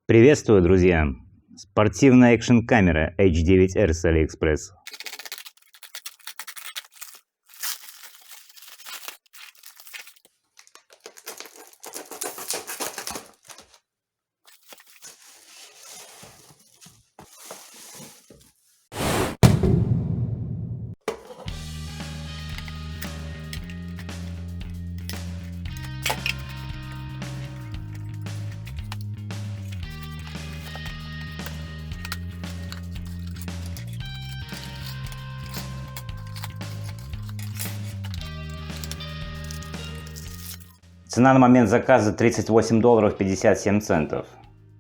Приветствую, друзья! Спортивная экшн-камера H9R с AliExpress. Цена на момент заказа $38.57.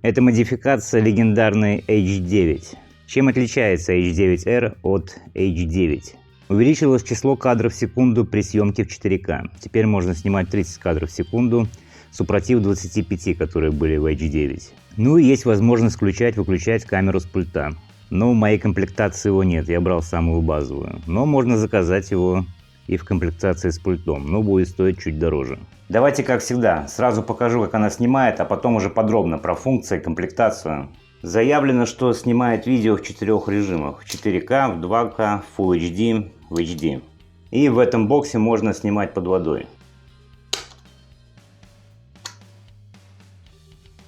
Это модификация легендарной H9. Чем отличается H9R от H9? Увеличилось число кадров в секунду при съемке в 4К. Теперь можно снимать 30 кадров в секунду, супротив 25, которые были в H9. Ну и есть возможность включать-выключать камеру с пульта. Но в моей комплектации его нет, я брал самую базовую. Но можно заказать его и в комплектации с пультом, но будет стоить чуть дороже. Давайте, как всегда, сразу покажу, как она снимает, а потом уже подробно про функции, комплектацию. Заявлено, что снимает видео в 4 режимах: в 4К, в 2К, в Full HD, в HD. И в этом боксе можно снимать под водой.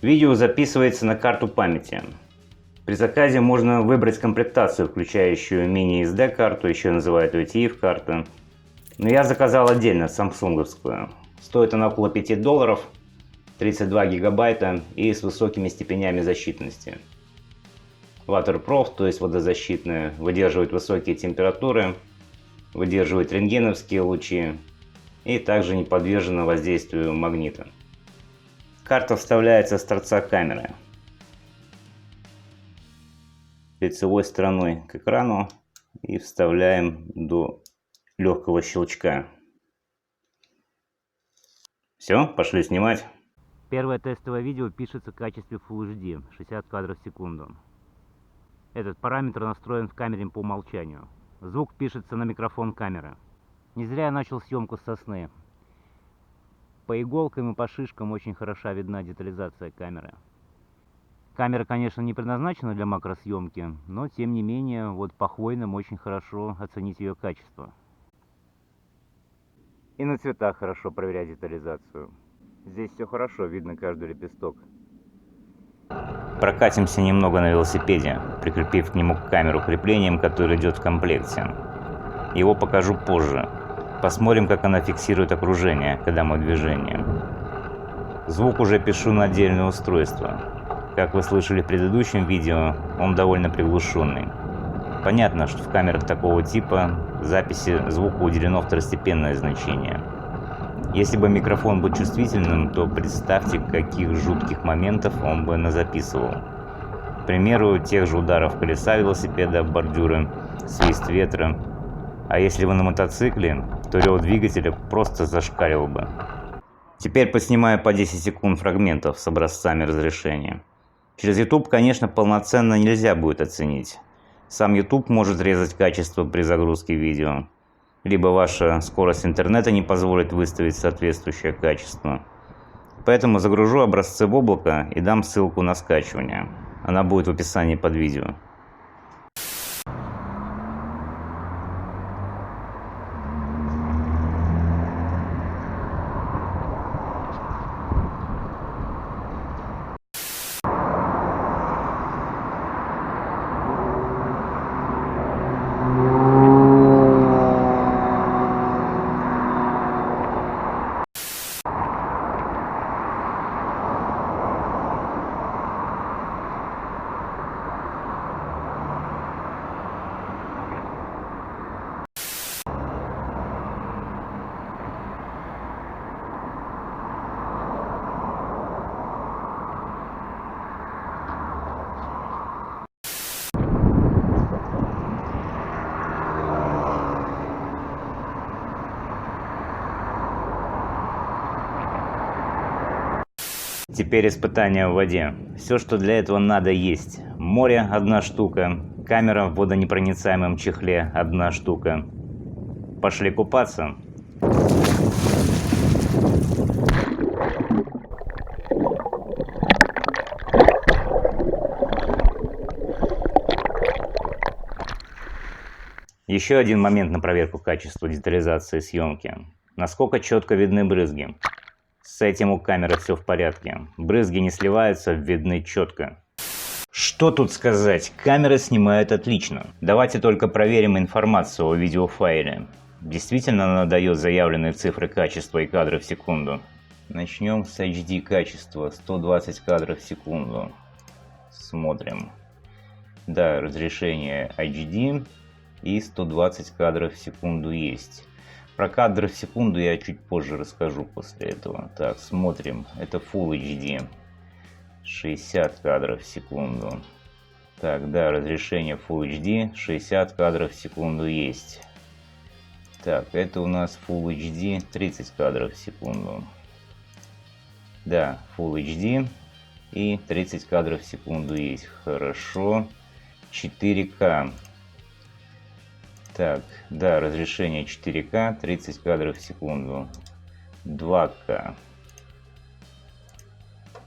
Видео записывается на карту памяти. При заказе можно выбрать комплектацию, включающую мини-SD карту, еще называют UTF карта. Но я заказал отдельно самсунговскую. Стоит она около $5, 32 гигабайта и с высокими степенями защитности. Waterproof, то есть водозащитная, выдерживает высокие температуры, выдерживает рентгеновские лучи и также не подвержена воздействию магнита. Карта вставляется с торца камеры лицевой стороной к экрану и вставляем до легкого щелчка. Все, пошли снимать. Первое тестовое видео пишется в качестве Full HD, 60 кадров в секунду. Этот параметр настроен в камере по умолчанию. Звук пишется на микрофон камеры. Не зря я начал съемку с сосны. По иголкам и по шишкам очень хороша видна детализация камеры. Камера, конечно, не предназначена для макросъемки, но тем не менее, вот по хвойным очень хорошо оценить ее качество. И на цветах хорошо проверять детализацию. Здесь все хорошо, видно каждый лепесток. Прокатимся немного на велосипеде, прикрепив к нему камеру креплением, который идет в комплекте. Его покажу позже. Посмотрим, как она фиксирует окружение, когда мы в движении. Звук уже пишу на отдельное устройство. Как вы слышали в предыдущем видео, он довольно приглушенный. Понятно, что в камерах такого типа записи звука уделено второстепенное значение. Если бы микрофон был чувствительным, то представьте, каких жутких моментов он бы назаписывал. К примеру, тех же ударов колеса велосипеда об бордюры, свист ветра. А если вы на мотоцикле, то рев двигателя просто зашкаливал бы. Теперь поснимаю по 10 секунд фрагментов с образцами разрешения. Через YouTube, конечно, полноценно нельзя будет оценить. Сам YouTube может резать качество при загрузке видео, либо ваша скорость интернета не позволит выставить соответствующее качество. Поэтому загружу образцы в облако и дам ссылку на скачивание. Она будет в описании под видео. Теперь испытание в воде. Все, что для этого надо, есть. Море – 1 штука. Камера в водонепроницаемом чехле – 1 штука. Пошли купаться. Еще один момент на проверку качества детализации съемки. Насколько четко видны брызги. С этим у камеры все в порядке. Брызги не сливаются, видны четко. Что тут сказать? Камера снимает отлично. Давайте только проверим информацию о видеофайле. Действительно она дает заявленные цифры качества и кадры в секунду. Начнем с HD качества, 120 кадров в секунду. Смотрим. Да, разрешение HD и 120 кадров в секунду есть. Про кадры в секунду я чуть позже расскажу после этого. Так, смотрим. Это Full HD. 60 кадров в секунду. Так, да, разрешение Full HD, 60 кадров в секунду есть. Так, это у нас Full HD, 30 кадров в секунду. Да, Full HD и 30 кадров в секунду есть. Хорошо. 4К. Так, да, разрешение 4К, 30 кадров в секунду. 2К.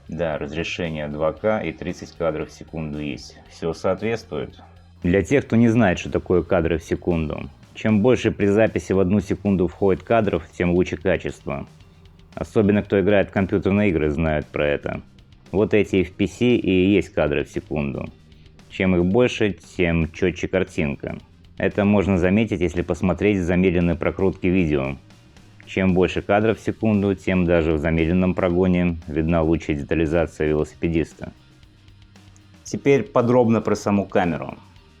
Да, разрешение 2К и 30 кадров в секунду есть. Все соответствует. Для тех, кто не знает, что такое кадры в секунду. Чем больше при записи в 1 секунду входит кадров, тем лучше качество. Особенно кто играет в компьютерные игры, знают про это. Вот эти FPS и есть кадры в секунду. Чем их больше, тем четче картинка. Это можно заметить, если посмотреть замедленные прокрутки видео. Чем больше кадров в секунду, тем даже в замедленном прогоне видна лучшая детализация велосипедиста. Теперь подробно про саму камеру.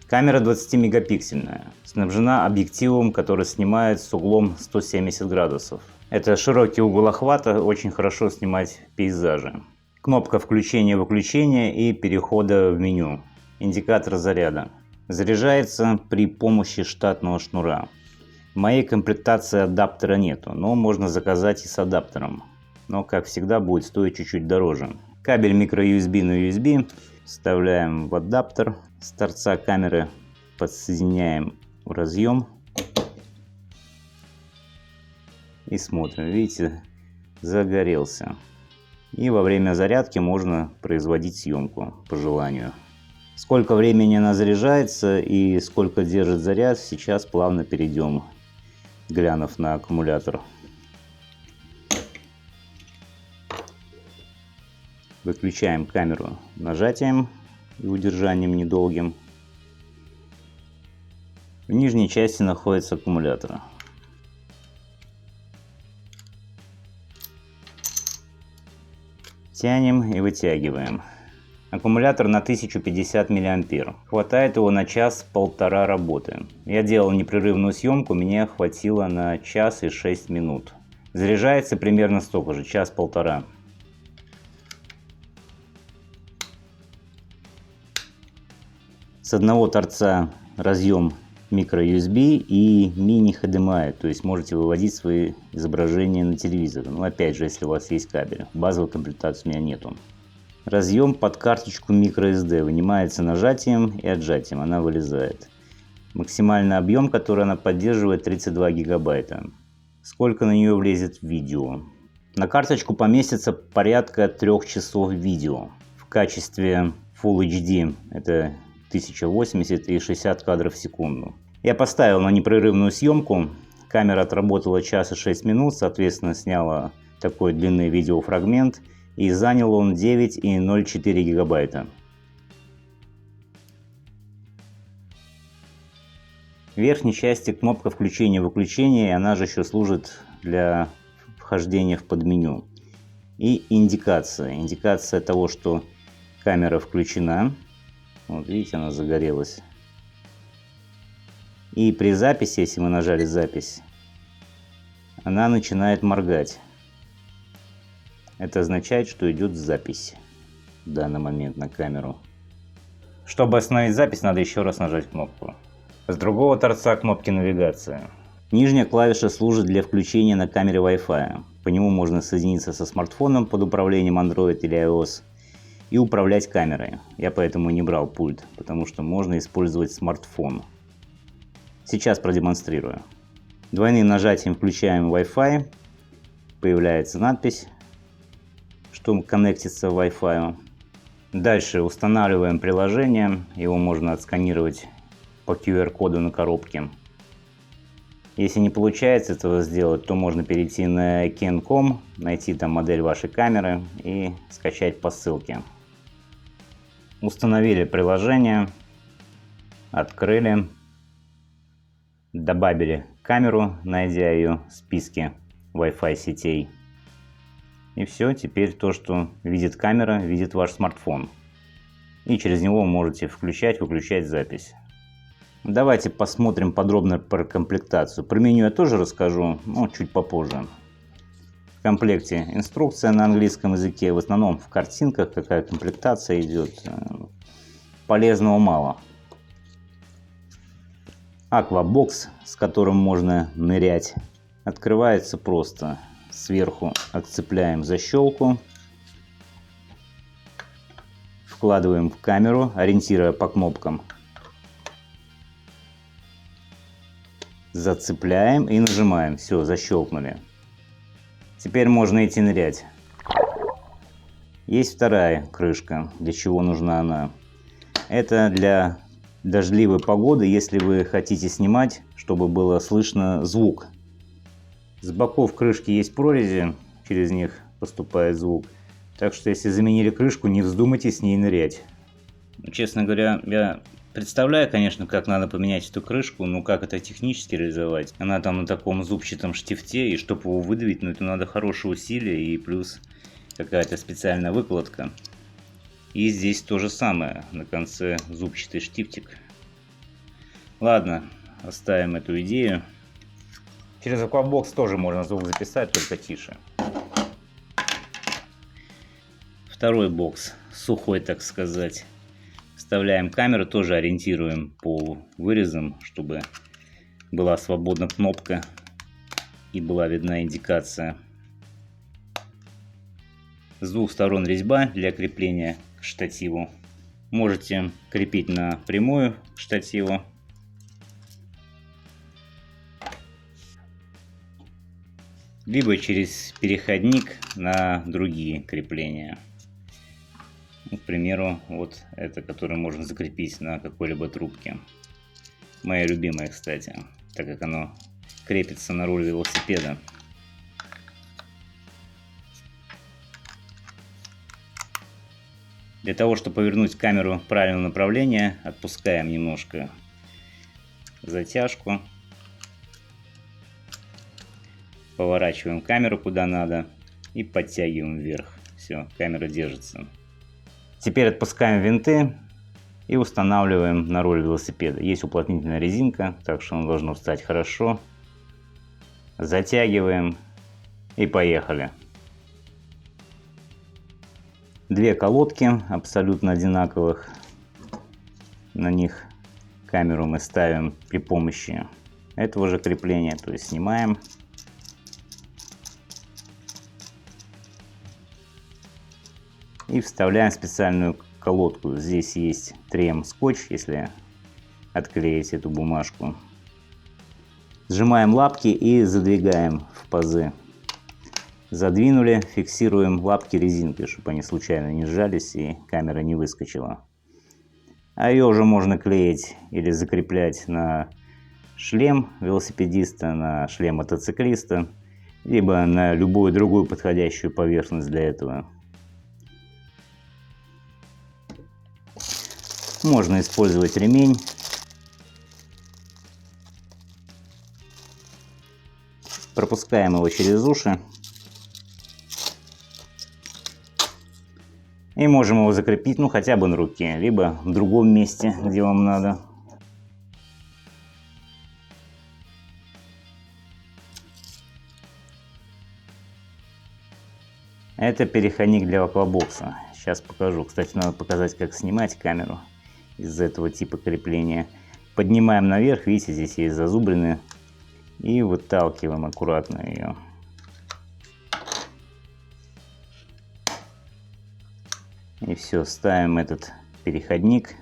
Камера 20-мегапиксельная, снабжена объективом, который снимает с углом 170 градусов. Это широкий угол охвата, очень хорошо снимать пейзажи. Кнопка включения-выключения и перехода в меню. Индикатор заряда. Заряжается при помощи штатного шнура. В моей комплектации адаптера нету, но можно заказать и с адаптером. Но, как всегда, будет стоить чуть-чуть дороже. Кабель microUSB на USB вставляем в адаптер. С торца камеры подсоединяем в разъем. И смотрим, видите, загорелся. И во время зарядки можно производить съемку по желанию. Сколько времени она заряжается и сколько держит заряд, сейчас плавно перейдем, глянув на аккумулятор. Выключаем камеру нажатием и удержанием недолгим. В нижней части находится аккумулятор. Тянем и вытягиваем. Аккумулятор на 1050 мА. Хватает его на час-полтора работы. Я делал непрерывную съемку, мне хватило на час и 6 минут. Заряжается примерно столько же, час-полтора. С одного торца разъем microUSB и мини HDMI, то есть можете выводить свои изображения на телевизор. Но опять же, если у вас есть кабель. Базовой комплектации у меня нету. Разъем под карточку microSD вынимается нажатием и отжатием, она вылезает. Максимальный объем, который она поддерживает, 32 гигабайта. Сколько на нее влезет видео? На карточку поместится порядка 3 часов видео. В качестве Full HD это 1080 и 60 кадров в секунду. Я поставил на непрерывную съемку. Камера отработала час и 6 минут, соответственно сняла такой длинный видеофрагмент. И занял он 9,04 гигабайта. В верхней части кнопка включения-выключения, и она же еще служит для вхождения в подменю. И индикация. Индикация того, что камера включена. Вот видите, она загорелась. И при записи, если мы нажали запись, она начинает моргать. Это означает, что идет запись в данный момент на камеру. Чтобы остановить запись, надо еще раз нажать кнопку. С другого торца кнопки навигации. Нижняя клавиша служит для включения на камере Wi-Fi. По нему можно соединиться со смартфоном под управлением Android или iOS и управлять камерой. Я поэтому не брал пульт, потому что можно использовать смартфон. Сейчас продемонстрирую. Двойным нажатием включаем Wi-Fi. Появляется надпись, что коннектится в Wi-Fi. Дальше устанавливаем приложение. Его можно отсканировать по QR-коду на коробке. Если не получается этого сделать, то можно перейти на Canon.com, найти там модель вашей камеры и скачать по ссылке. Установили приложение, открыли, добавили камеру, найдя ее в списке Wi-Fi сетей. И все, теперь то, что видит камера, видит ваш смартфон. И через него вы можете включать-выключать запись. Давайте посмотрим подробно про комплектацию. Про меню я тоже расскажу, но чуть попозже. В комплекте инструкция на английском языке, в основном в картинках, какая комплектация идет. Полезного мало. Аквабокс, с которым можно нырять, открывается просто. Сверху отцепляем защелку, вкладываем в камеру, ориентируя по кнопкам. Зацепляем и нажимаем. Все, защелкнули. Теперь можно идти нырять. Есть вторая крышка. Для чего нужна она? Это для дождливой погоды, если вы хотите снимать, чтобы было слышно звук. С боков крышки есть прорези, через них поступает звук. Так что если заменили крышку, не вздумайте с ней нырять. Честно говоря, я представляю, конечно, как надо поменять эту крышку, но как это технически реализовать. Она там на таком зубчатом штифте, и чтобы его выдавить, это надо хорошие усилия и плюс какая-то специальная выкладка. И здесь то же самое, на конце зубчатый штифтик. Ладно, оставим эту идею. Через Aquabox тоже можно звук записать, только тише. Второй бокс, сухой, так сказать. Вставляем камеру, тоже ориентируем по вырезам, чтобы была свободна кнопка и была видна индикация. С двух сторон резьба для крепления к штативу. Можете крепить напрямую к штативу. Либо через переходник на другие крепления. К примеру, вот это, которое можно закрепить на какой-либо трубке. Моя любимая, кстати, так как оно крепится на руль велосипеда. Для того, чтобы повернуть камеру в правильное направление, отпускаем немножко затяжку. Поворачиваем камеру куда надо и подтягиваем вверх. Все, камера держится. Теперь отпускаем винты и устанавливаем на руль велосипеда. Есть уплотнительная резинка, так что оно должно встать хорошо. Затягиваем и поехали. Две колодки абсолютно одинаковых. На них камеру мы ставим при помощи этого же крепления, то есть снимаем. И вставляем специальную колодку. Здесь есть трем-скотч, если отклеить эту бумажку. Сжимаем лапки и задвигаем в пазы. Задвинули, фиксируем лапки резинкой, чтобы они случайно не сжались и камера не выскочила. А ее уже можно клеить или закреплять на шлем велосипедиста, на шлем мотоциклиста, либо на любую другую подходящую поверхность для этого. Можно использовать ремень. Пропускаем его через уши. И можем его закрепить, хотя бы на руке, либо в другом месте, где вам надо. Это переходник для аквабокса. Сейчас покажу. Кстати, надо показать, как снимать камеру из этого типа крепления. Поднимаем наверх, видите, здесь есть зазубрины. И выталкиваем аккуратно ее. И все, ставим этот переходник.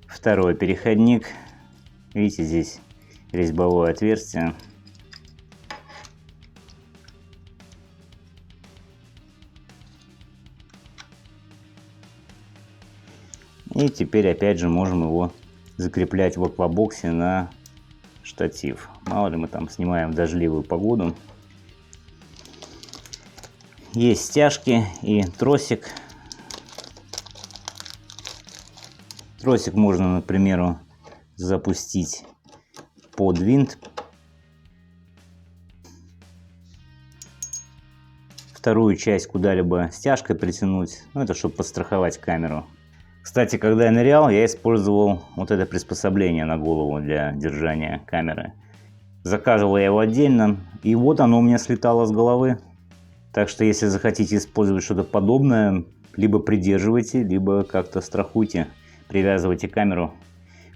Второй переходник. Видите, здесь резьбовое отверстие. И теперь опять же можем его закреплять в аквабоксе на штатив. Мало ли мы там снимаем в дождливую погоду. Есть стяжки и тросик. Тросик можно, например, запустить под винт. Вторую часть куда-либо стяжкой притянуть. Ну, это чтобы подстраховать камеру. Кстати, когда я нырял, я использовал вот это приспособление на голову для держания камеры. Заказывал я его отдельно, и вот оно у меня слетало с головы. Так что, если захотите использовать что-то подобное, либо придерживайте, либо как-то страхуйте. Привязывайте камеру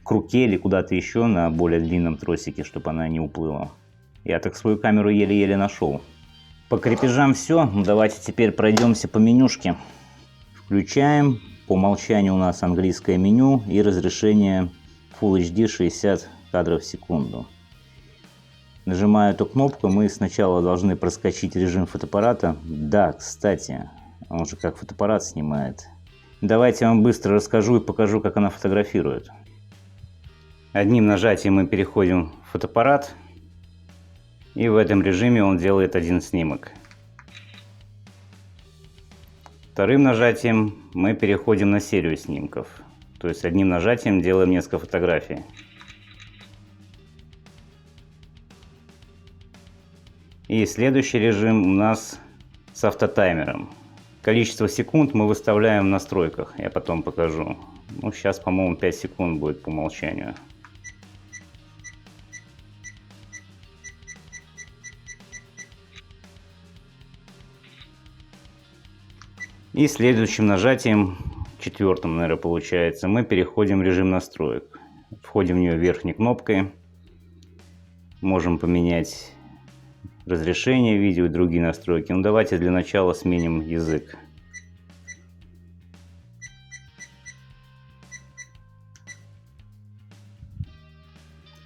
к руке или куда-то еще на более длинном тросике, чтобы она не уплыла. Я так свою камеру еле-еле нашел. По крепежам все. Давайте теперь пройдемся по менюшке. Включаем. По умолчанию у нас английское меню и разрешение Full HD 60 кадров в секунду. Нажимая эту кнопку, мы сначала должны проскочить режим фотоаппарата. Да, кстати, он же как фотоаппарат снимает. Давайте я вам быстро расскажу и покажу, как она фотографирует. Одним нажатием мы переходим в фотоаппарат. И в этом режиме он делает один снимок. Вторым нажатием мы переходим на серию снимков. То есть одним нажатием делаем несколько фотографий. И следующий режим у нас с автотаймером. Количество секунд мы выставляем в настройках. Я потом покажу. Ну, сейчас, по-моему, 5 секунд будет по умолчанию. И следующим нажатием, четвертым, наверное, получается, мы переходим в режим настроек. Входим в нее верхней кнопкой. Можем поменять разрешение видео и другие настройки. Ну, давайте для начала сменим язык.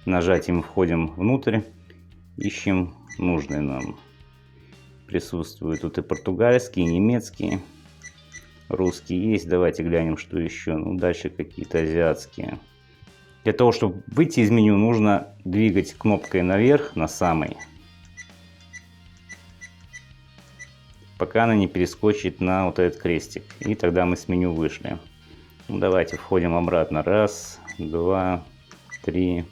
Нажатием входим внутрь, ищем нужный нам. Присутствуют тут и португальские, и немецкие. Русские есть. Давайте глянем, что еще. Ну, дальше какие-то азиатские. Для того, чтобы выйти из меню, нужно двигать кнопкой наверх, на самый, пока она не перескочит на вот этот крестик. И тогда мы с меню вышли. Ну, давайте входим обратно. Раз, два, три,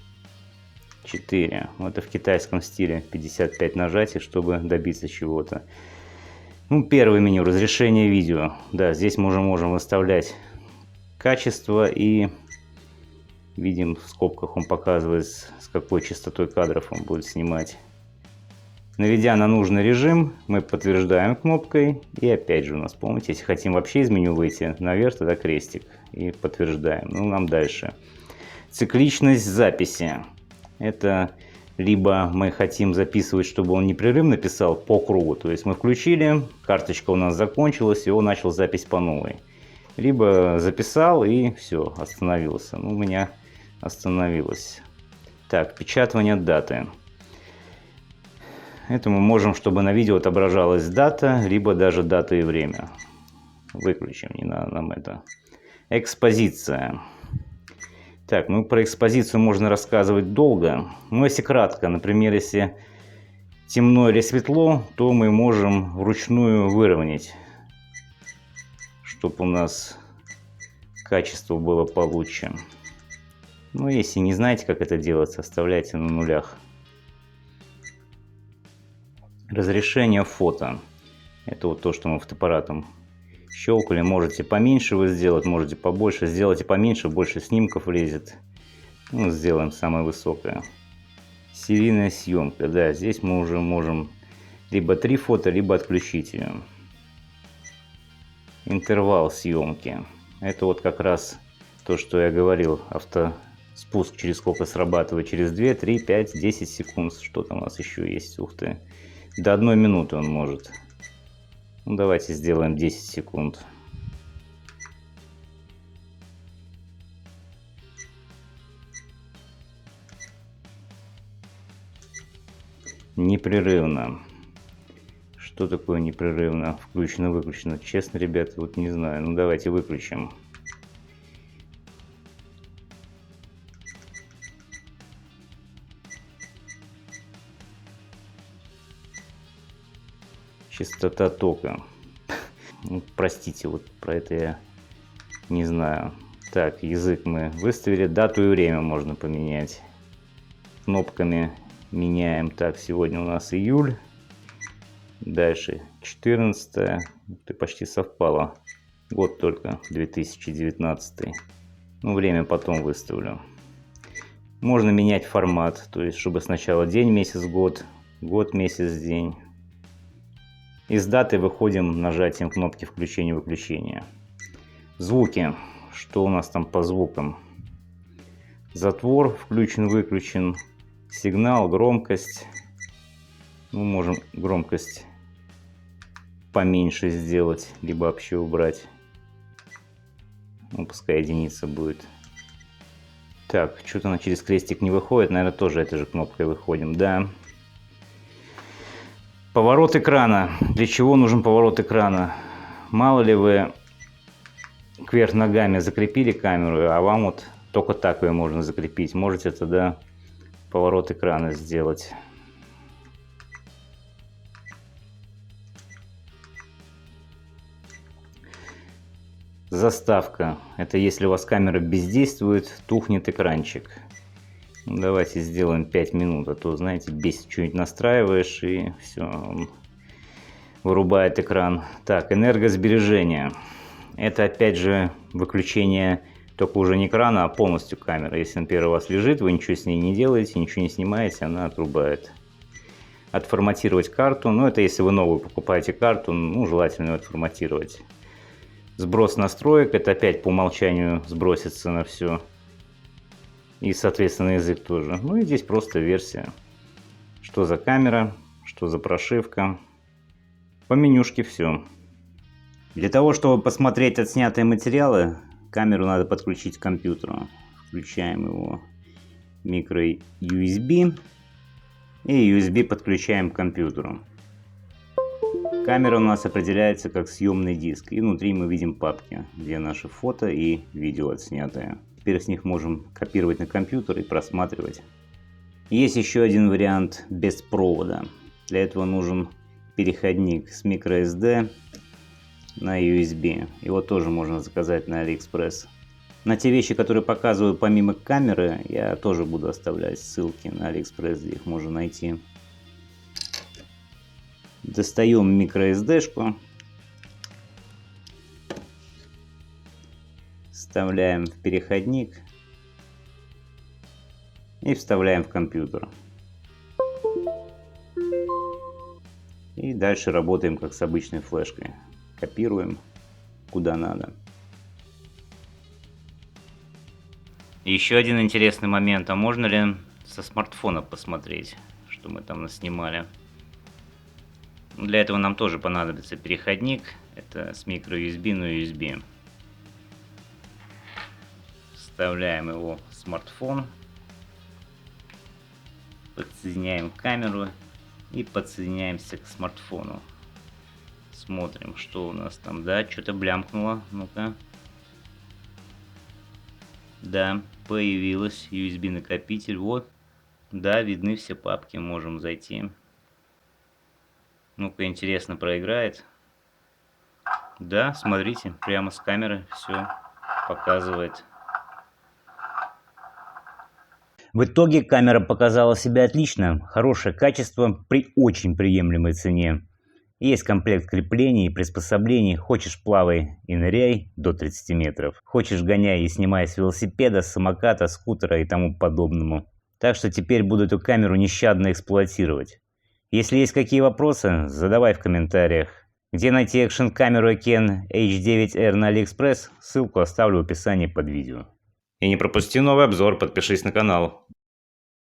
4. Это в китайском стиле. 55 нажатий, чтобы добиться чего-то. Ну, первое меню. Разрешение видео. Да, здесь мы уже можем выставлять качество. И видим, в скобках он показывает, с какой частотой кадров он будет снимать. Наведя на нужный режим, мы подтверждаем кнопкой. И опять же у нас, помните, если хотим вообще из меню выйти наверх, тогда крестик. И подтверждаем. Ну, нам дальше. Цикличность записи. Это либо мы хотим записывать, чтобы он непрерывно писал по кругу. То есть мы включили, карточка у нас закончилась, и он начал запись по новой. Либо записал и все, остановился. Ну, у меня остановилось. Так, печатание даты. Это мы можем, чтобы на видео отображалась дата, либо даже дата и время. Выключим, не надо нам это. Экспозиция. Так, ну про экспозицию можно рассказывать долго. Но если кратко, например, если темно или светло, то мы можем вручную выровнять, чтобы у нас качество было получше. Ну, если не знаете, как это делать, оставляйте на нулях. Разрешение фото. Это вот то, что мы фотоаппаратом щелкали. Можете поменьше вы сделать, можете побольше. Сделайте поменьше, больше снимков влезет. Ну, сделаем самое высокое. Серийная съемка. Да, здесь мы уже можем либо 3 фото, либо отключить ее. Интервал съемки. Это вот как раз то, что я говорил. Автоспуск через сколько срабатывает? Через 2, 3, 5, 10 секунд. Что там у нас еще есть? Ух ты. До 1 минуты он может. Ну, давайте сделаем 10 секунд. Непрерывно. Что такое непрерывно? Включено, выключено. Честно, ребята, вот не знаю. Ну, давайте выключим. Частота тока. Ну, простите, вот про это я не знаю. Так, язык мы выставили. Дату и время можно поменять. Кнопками меняем. Так, сегодня у нас июль. Дальше 14. Ты почти совпало. Год только 2019. Ну, время потом выставлю. Можно менять формат. То есть, чтобы сначала день, месяц, год. Год, месяц, день. Из даты выходим нажатием кнопки включения-выключения. Звуки. Что у нас там по звукам? Затвор включен-выключен. Сигнал, громкость. Мы можем громкость поменьше сделать, либо вообще убрать. Ну, пускай единица будет. Так, что-то она через крестик не выходит. Наверное, тоже этой же кнопкой выходим. Да. Поворот экрана. Для чего нужен поворот экрана? Мало ли вы кверх ногами закрепили камеру, а вам вот только так ее можно закрепить. Можете тогда поворот экрана сделать. Заставка. Это если у вас камера бездействует, тухнет экранчик. Давайте сделаем 5 минут, а то, знаете, бесит, что-нибудь настраиваешь и все, он вырубает экран. Так, энергосбережение. Это опять же выключение только уже не экрана, а полностью камеры. Если, например, у вас лежит, вы ничего с ней не делаете, ничего не снимаете, она отрубает. Отформатировать карту. Ну, это если вы новую покупаете карту, ну, желательно ее отформатировать. Сброс настроек. Это опять по умолчанию сбросится на все. И, соответственно, язык тоже. Ну и здесь просто версия. Что за камера, что за прошивка. По менюшке все. Для того, чтобы посмотреть отснятые материалы, камеру надо подключить к компьютеру. Включаем его micro-USB. И USB подключаем к компьютеру. Камера у нас определяется как съемный диск. И внутри мы видим папки, где наши фото и видео отснятые. Теперь с них можем копировать на компьютер и просматривать. Есть еще один вариант без провода. Для этого нужен переходник с microSD на USB. Его тоже можно заказать на AliExpress. На те вещи, которые показываю помимо камеры, я тоже буду оставлять ссылки на AliExpress, где их можно найти. Достаем microSD-шку. Вставляем в переходник и вставляем в компьютер. И дальше работаем как с обычной флешкой. Копируем куда надо. Еще один интересный момент. А можно ли со смартфона посмотреть, что мы там наснимали? Для этого нам тоже понадобится переходник. Это с microUSB на USB. Вставляем его в смартфон, подсоединяем камеру и подсоединяемся к смартфону. Смотрим, что у нас там. Да, что-то блямкнуло. Ну-ка. Да, появилось USB накопитель. Вот. Да, видны все папки. Можем зайти. Ну-ка, интересно, проиграет. Да, смотрите, прямо с камеры все показывает. В итоге камера показала себя отлично, хорошее качество при очень приемлемой цене. Есть комплект креплений и приспособлений. Хочешь плавай и ныряй до 30 метров. Хочешь гоняй и снимай с велосипеда, самоката, скутера и тому подобному. Так что теперь буду эту камеру нещадно эксплуатировать. Если есть какие вопросы, задавай в комментариях. Где найти экшн-камеру Canon H9R на AliExpress, ссылку оставлю в описании под видео. И не пропусти новый обзор, подпишись на канал.